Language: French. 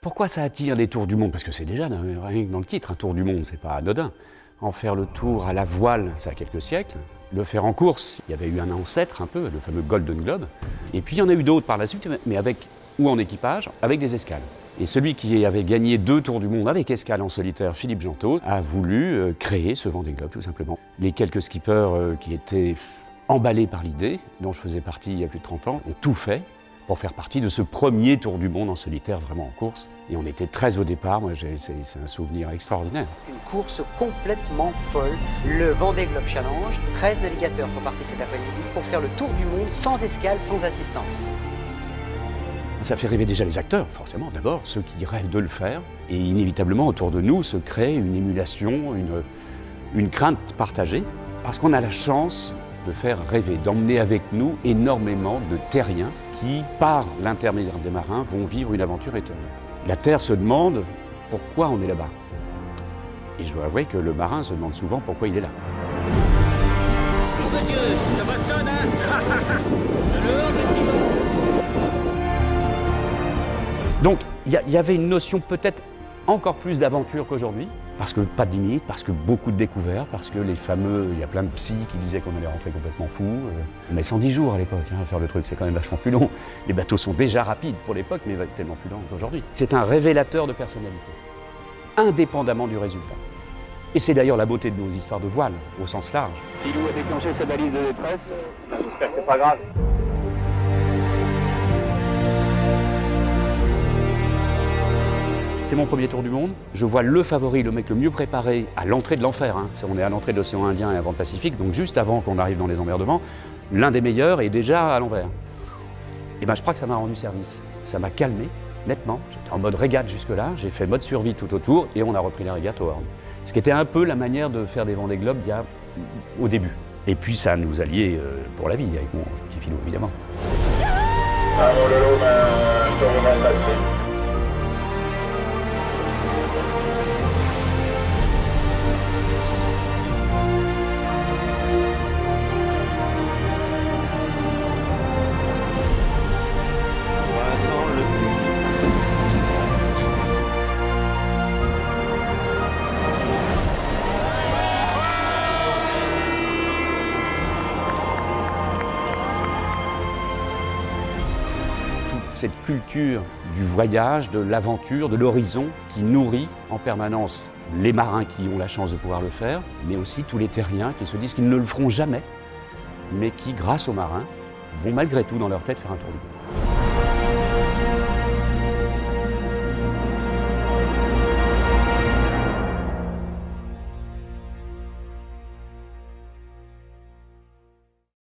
Pourquoi ça attire des tours du monde? Parce que c'est déjà, rien que dans le titre, un tour du monde, c'est pas anodin. En faire le tour à la voile, ça a quelques siècles. Le faire en course, il y avait eu un ancêtre un peu, le fameux Golden Globe. Et puis il y en a eu d'autres par la suite, mais avec, ou en équipage, avec des escales. Et celui qui avait gagné 2 tours du monde avec escale en solitaire, Philippe Gentot, a voulu créer ce Vendée Globe, tout simplement. Les quelques skippers qui étaient emballés par l'idée, dont je faisais partie il y a plus de 30 ans, ont tout fait pour faire partie de ce premier tour du monde en solitaire, vraiment en course. Et on était 13 au départ, moi c'est un souvenir extraordinaire. Une course complètement folle, le Vendée Globe Challenge. 13 navigateurs sont partis cet après-midi pour faire le tour du monde sans escale, sans assistance. Ça fait rêver déjà les acteurs, forcément, d'abord, ceux qui rêvent de le faire. Et inévitablement, autour de nous, se crée une émulation, une crainte partagée, parce qu'on a la chance de faire rêver, d'emmener avec nous énormément de terriens qui, par l'intermédiaire des marins, vont vivre une aventure éternelle. La Terre se demande pourquoi on est là-bas. Et je dois avouer que le marin se demande souvent pourquoi il est là. Mon Dieu, ça bastonne, hein. Donc, il y avait une notion peut-être encore plus d'aventure qu'aujourd'hui, parce que pas de limite, parce que beaucoup de découvertes, parce que les fameux, il y a plein de psys qui disaient qu'on allait rentrer complètement fou. Mais 110 jours à l'époque, hein, faire le truc, c'est quand même vachement plus long. Les bateaux sont déjà rapides pour l'époque, mais tellement plus lents qu'aujourd'hui. C'est un révélateur de personnalité, indépendamment du résultat. Et c'est d'ailleurs la beauté de nos histoires de voile, au sens large. Pilou a déclenché sa balise de détresse. J'espère que c'est pas grave. C'est mon premier tour du monde. Je vois le favori, le mec le mieux préparé à l'entrée de l'enfer. Hein. On est à l'entrée de l'océan Indien et avant le Pacifique, donc juste avant qu'on arrive dans les emmerdements, l'un des meilleurs est déjà à l'envers. Et ben, je crois que ça m'a rendu service. Ça m'a calmé, nettement. J'étais en mode régate jusque-là, j'ai fait mode survie tout autour et on a repris la régate au Horn. Ce qui était un peu la manière de faire des Vendée Globe au début. Et puis ça nous a liés pour la vie, avec mon petit Philou, évidemment. Cette culture du voyage, de l'aventure, de l'horizon qui nourrit en permanence les marins qui ont la chance de pouvoir le faire, mais aussi tous les terriens qui se disent qu'ils ne le feront jamais, mais qui, grâce aux marins, vont malgré tout dans leur tête faire un tour du monde.